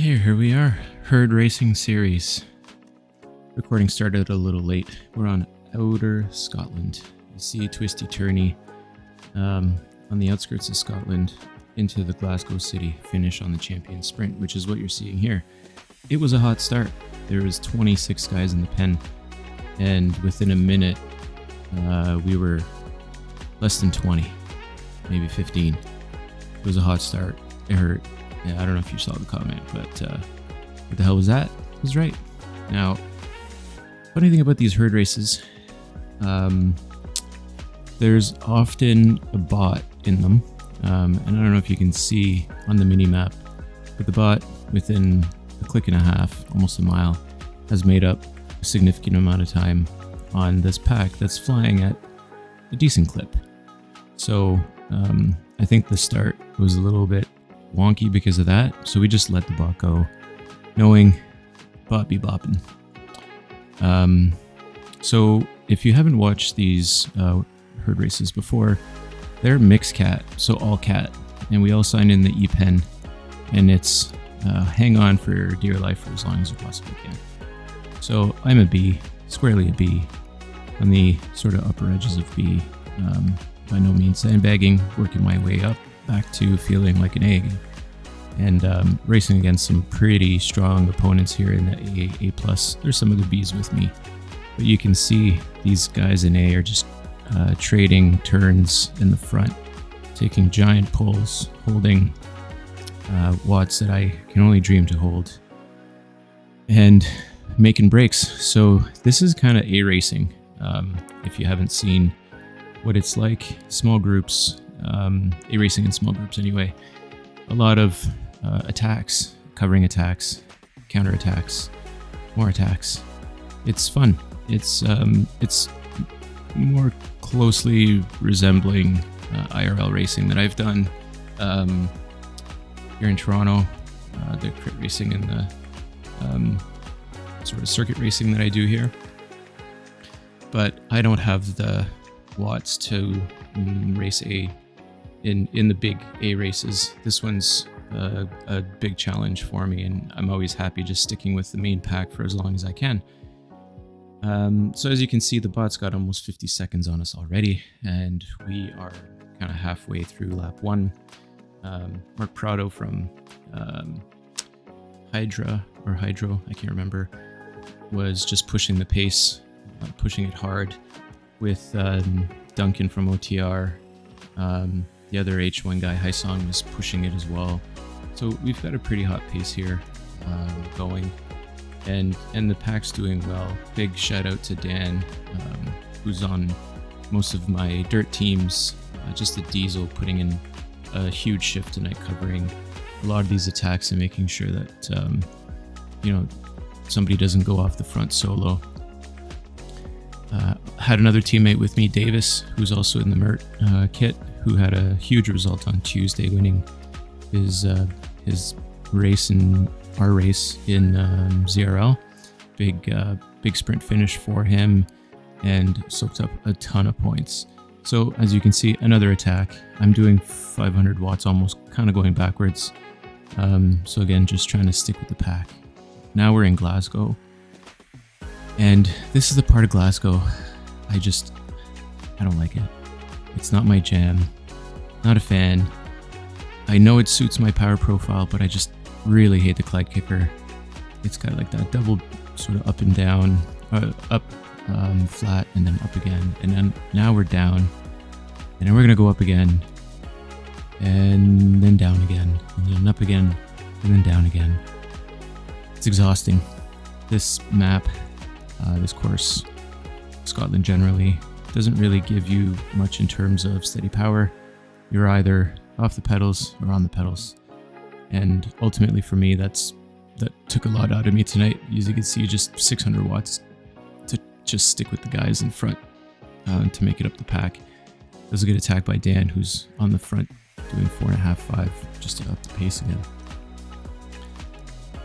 Here we are, herd racing series. Recording started a little late. We're on outer Scotland. You see twisty turny on the outskirts of Scotland into the Glasgow city finish on the champion sprint, which is what you're seeing here. It was a hot start. There was 26 guys in the pen, and within a minute we were less than 20, maybe 15. It was a hot start. It hurt. Yeah, I don't know if you saw the comment, but what the hell was that? It was right. Now, funny thing about these herd races, there's often a bot in them, and I don't know if you can see on the mini map, but the bot within a click and a half, almost a mile, has made up a significant amount of time on this pack that's flying at a decent clip. So I think the start was a little bit wonky because of that, so we just let the bot go, knowing bot be bopping. So if you haven't watched these herd races before, they're mixed cat, so all cat, and we all sign in the e-pen, and it's hang on for dear life for as long as you possibly can. So I'm a B, squarely a B, on the sort of upper edges of B, by no means sandbagging, working my way up back to feeling like an A again. And racing against some pretty strong opponents here in the A+. There's some of the Bs with me, but you can see these guys in A are just trading turns in the front, taking giant pulls, holding watts that I can only dream to hold, and making breaks. So this is kind of A racing. If you haven't seen what it's like, small groups, A racing in small groups anyway, a lot of attacks, covering attacks, counter attacks, more attacks. It's fun. It's more closely resembling IRL racing that I've done here in Toronto, the crit racing and the sort of circuit racing that I do here. But I don't have the watts to race A in the big A races. This one's a big challenge for me, and I'm always happy just sticking with the main pack for as long as I can. So as you can see, the bot's got almost 50 seconds on us already, and we are kind of halfway through lap 1. Mark Prado from Hydro, I can't remember, was just pushing the pace, pushing it hard with Duncan from OTR. The other H1 guy, Haisong, was pushing it as well. So we've got a pretty hot pace here going, and the pack's doing well. Big shout out to Dan, who's on most of my dirt teams, just a diesel, putting in a huge shift tonight, covering a lot of these attacks and making sure that somebody doesn't go off the front solo. Had another teammate with me, Davis, who's also in the Mert kit, who had a huge result on Tuesday, winning his race in our race in ZRL. Big sprint finish for him, and soaked up a ton of points. So as you can see, another attack. I'm doing 500 watts, almost kind of going backwards. So again, just trying to stick with the pack. Now we're in Glasgow, and this is the part of Glasgow I don't like it. It's not my jam. Not a fan. I know it suits my power profile, but I just really hate the Clyde kicker. It's got like that double sort of up and down, up, flat, and then up again. And then now we're down, and then we're gonna go up again, and then down again, and then up again, and then down again. It's exhausting. This map, this course, Scotland generally, doesn't really give you much in terms of steady power. You're either off the pedals or on the pedals. And ultimately for me, that took a lot out of me tonight. As you can see, just 600 watts to just stick with the guys in front to make it up the pack. That was a good attack by Dan, who's on the front doing 4.5, 5, just to up the pace again.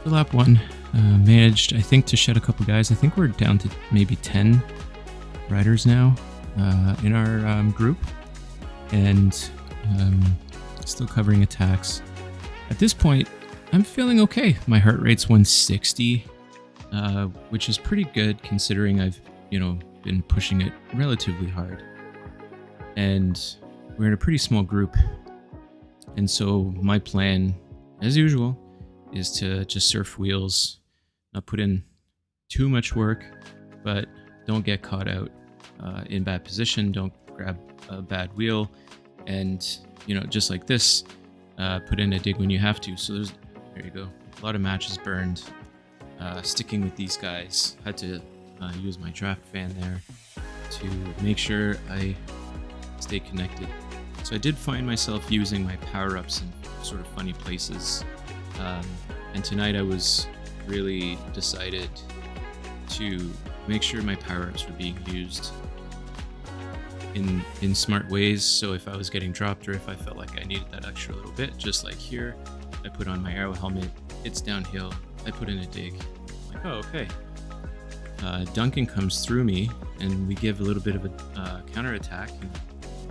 For lap 1, managed, I think, to shed a couple guys. I think we're down to maybe 10 riders now in our group, and still covering attacks. At this point, I'm feeling okay. My heart rate's 160, which is pretty good considering I've, been pushing it relatively hard. And we're in a pretty small group. And so my plan, as usual, is to just surf wheels, not put in too much work, but don't get caught out in bad position. Don't grab a bad wheel. And, just like this, put in a dig when you have to. So there you go. A lot of matches burned. Sticking with these guys. Had to use my draft fan there to make sure I stay connected. So I did find myself using my power-ups in sort of funny places. And tonight I was really decided to make sure my power-ups were being used in smart ways. So if I was getting dropped or if I felt like I needed that extra little bit, just like here, I put on my arrow helmet, it's downhill, I put in a dig. I'm like, oh, okay. Duncan comes through me and we give a little bit of a counterattack. And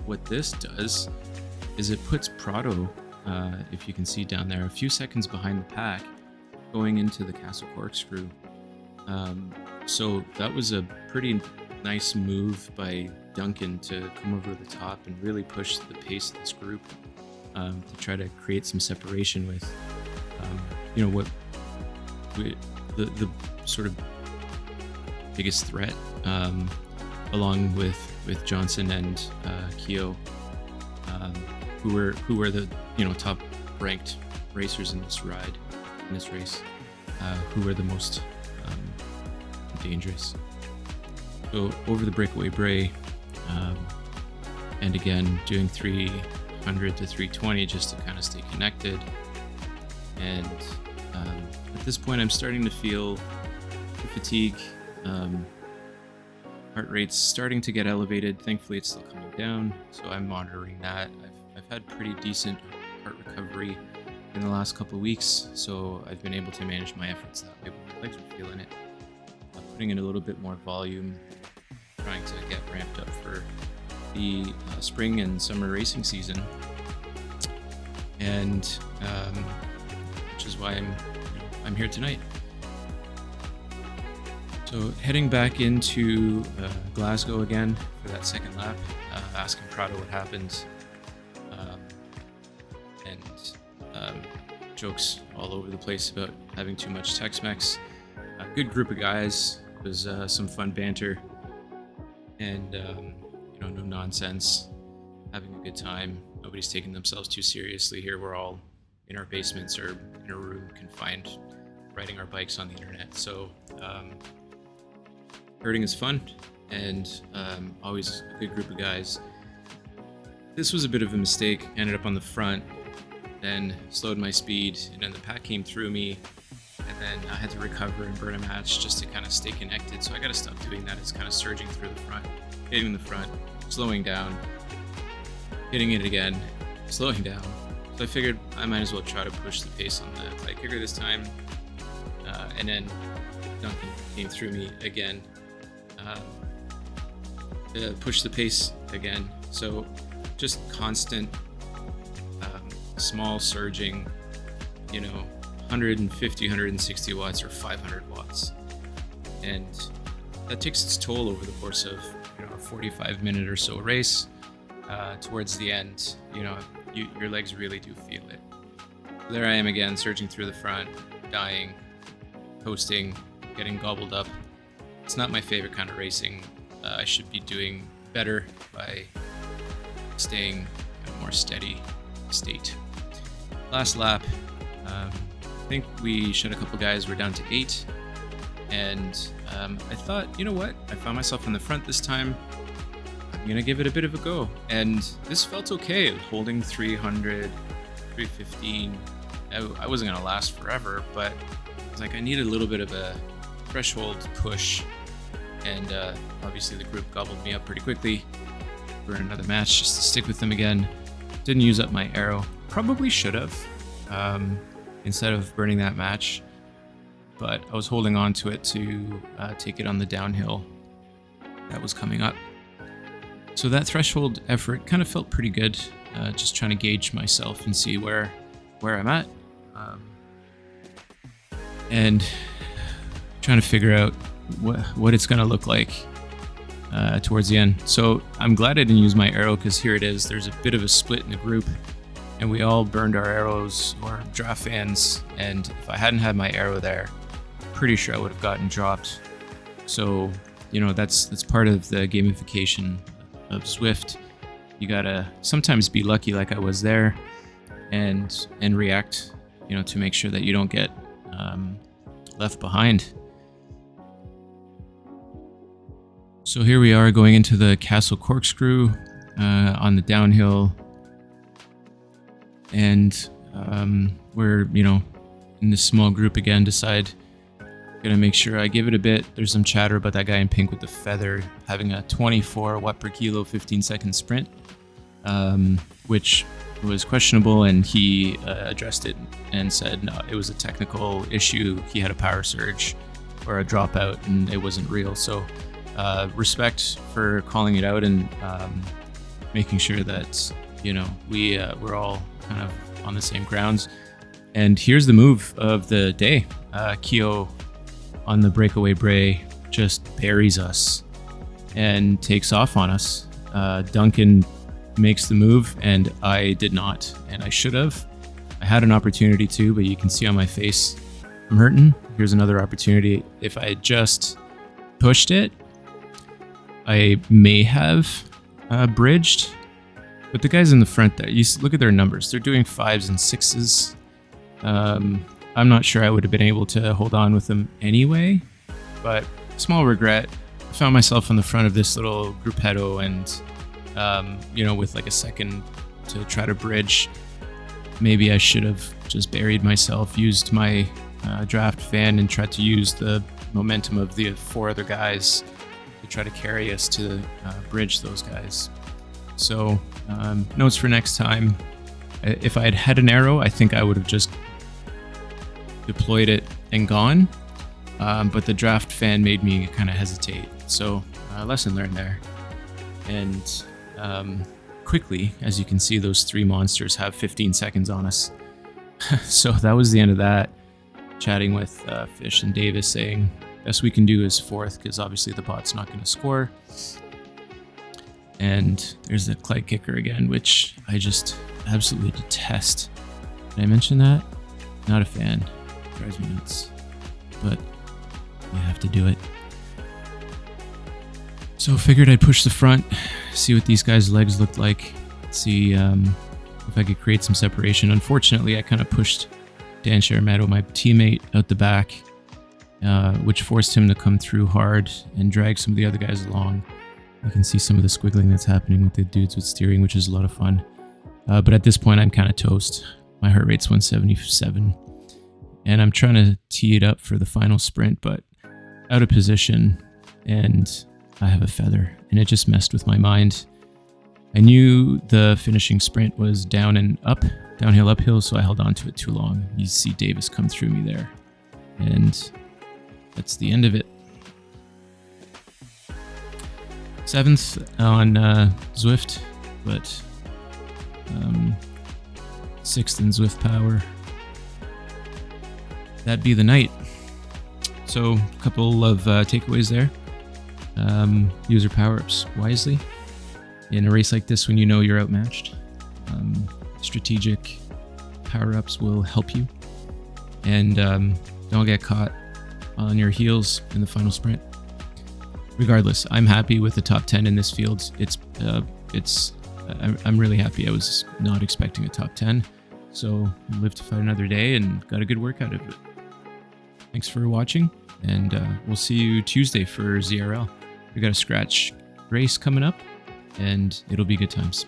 what this does is it puts Prado, if you can see down there, a few seconds behind the pack going into the Castle Corkscrew. So that was a pretty nice move by Duncan to come over the top and really push the pace of this group to try to create some separation with, the sort of biggest threat, along with Johnson and Keogh, who were the top ranked racers in this race, who were the most dangerous. So over the breakaway bray, and again doing 300 to 320 just to kind of stay connected. And at this point, I'm starting to feel the fatigue. Heart rate's starting to get elevated. Thankfully, it's still coming down, so I'm monitoring that. I've had pretty decent heart recovery in the last couple of weeks, so I've been able to manage my efforts that way. But my legs are feeling it. I'm putting in a little bit more volume, trying to get ramped up for the spring and summer racing season, and which is why I'm here tonight. So heading back into Glasgow again for that second lap, asking Prado what happened, and jokes all over the place about having too much Tex-Mex. A good group of guys. It was some fun banter, and no nonsense, having a good time. Nobody's taking themselves too seriously here. We're all in our basements or in a room confined, riding our bikes on the internet. So herding is fun, and always a good group of guys. This was a bit of a mistake. Ended up on the front, then slowed my speed, and then the pack came through me, and then I had to recover and burn a match just to kind of stay connected. So I got to stop doing that. It's kind of surging through the front, hitting the front, slowing down, hitting it again, slowing down. So I figured I might as well try to push the pace on the bike kicker this time, and then Duncan came through me again. Push the pace again. So just constant, small surging, 150, 160 watts or 500 watts. And that takes its toll over the course of a 45-minute or so race. Towards the end, your legs really do feel it. There I am again, surging through the front, dying, coasting, getting gobbled up. It's not my favorite kind of racing. I should be doing better by staying in a more steady state. Last lap, I think we shed a couple guys. We're down to 8. And I thought, you know what? I found myself in the front this time. I'm going to give it a bit of a go. And this felt okay. Holding 300, 315. I wasn't going to last forever, but I was like, I need a little bit of a threshold push. And obviously the group gobbled me up pretty quickly for another match just to stick with them again. Didn't use up my arrow. Probably should have, instead of burning that match. But I was holding on to it to take it on the downhill that was coming up. So that threshold effort kind of felt pretty good, just trying to gauge myself and see where I'm at. and trying to figure out what it's going to look like towards the end. So I'm glad I didn't use my arrow, because here it is. There's a bit of a split in the group, and we all burned our arrows or draft fans. And if I hadn't had my arrow there, pretty sure I would have gotten dropped. So, you know, that's part of the gamification of Zwift. You gotta sometimes be lucky, like I was there, and react, you know, to make sure that you don't get left behind. So here we are going into the Castle Corkscrew on the downhill, and we're, you know, in this small group again. Gonna make sure I give it a bit. There's some chatter about that guy in pink with the feather having a 24 watt per kilo 15-second sprint, which was questionable, and he addressed it and said no, it was a technical issue. He had a power surge or a dropout, and it wasn't real. So respect for calling it out and making sure that, you know, we're all kind of on the same grounds. And here's the move of the day. Keo on the breakaway bray just buries us and takes off on us. Duncan makes the move, and I did not, and I should have. I had an opportunity to, but you can see on my face I'm hurting. Here's another opportunity. If I had just pushed it, I may have bridged. But the guys in the front there, you look at their numbers. They're doing 5s and 6s. I'm not sure I would have been able to hold on with them anyway, but small regret. I found myself on the front of this little gruppetto, and you know, with like a second to try to bridge. Maybe I should have just buried myself, used my draft fan, and tried to use the momentum of the 4 other guys to try to carry us to bridge those guys. So notes for next time. If I had had an arrow, I think I would have just deployed it and gone. But the draft fan made me kind of hesitate. So lesson learned there. And quickly, as you can see, those 3 monsters have 15 seconds on us. So that was the end of that. Chatting with Fish and Davis, saying best we can do is 4th, because obviously the bot's not going to score. And there's the Clyde kicker again, which I just absolutely detest. Did I mention that? Not a fan. Drives me nuts. But you have to do it. So figured I'd push the front, see what these guys' legs looked like, see if I could create some separation. Unfortunately, I kind of pushed Dan Sheramato, my teammate, out the back, which forced him to come through hard and drag some of the other guys along. You can see some of the squiggling that's happening with the dudes with steering, which is a lot of fun. But at this point, I'm kind of toast. My heart rate's 177. And I'm trying to tee it up for the final sprint, but out of position, and I have a feather, and it just messed with my mind. I knew the finishing sprint was down and up, downhill, uphill, so I held on to it too long. You see Davis come through me there, and that's the end of it. 7th on Zwift, but 6th in Zwift Power. That'd be the night. So a couple of takeaways there. Use your power-ups wisely. In a race like this, when you know you're outmatched, strategic power-ups will help you. And don't get caught on your heels in the final sprint. Regardless, I'm happy with the top 10 in this field. I'm really happy. I was not expecting a top 10. So live to fight another day and got a good workout of it. Thanks for watching, and we'll see you Tuesday for ZRL. We got a scratch race coming up, and it'll be good times.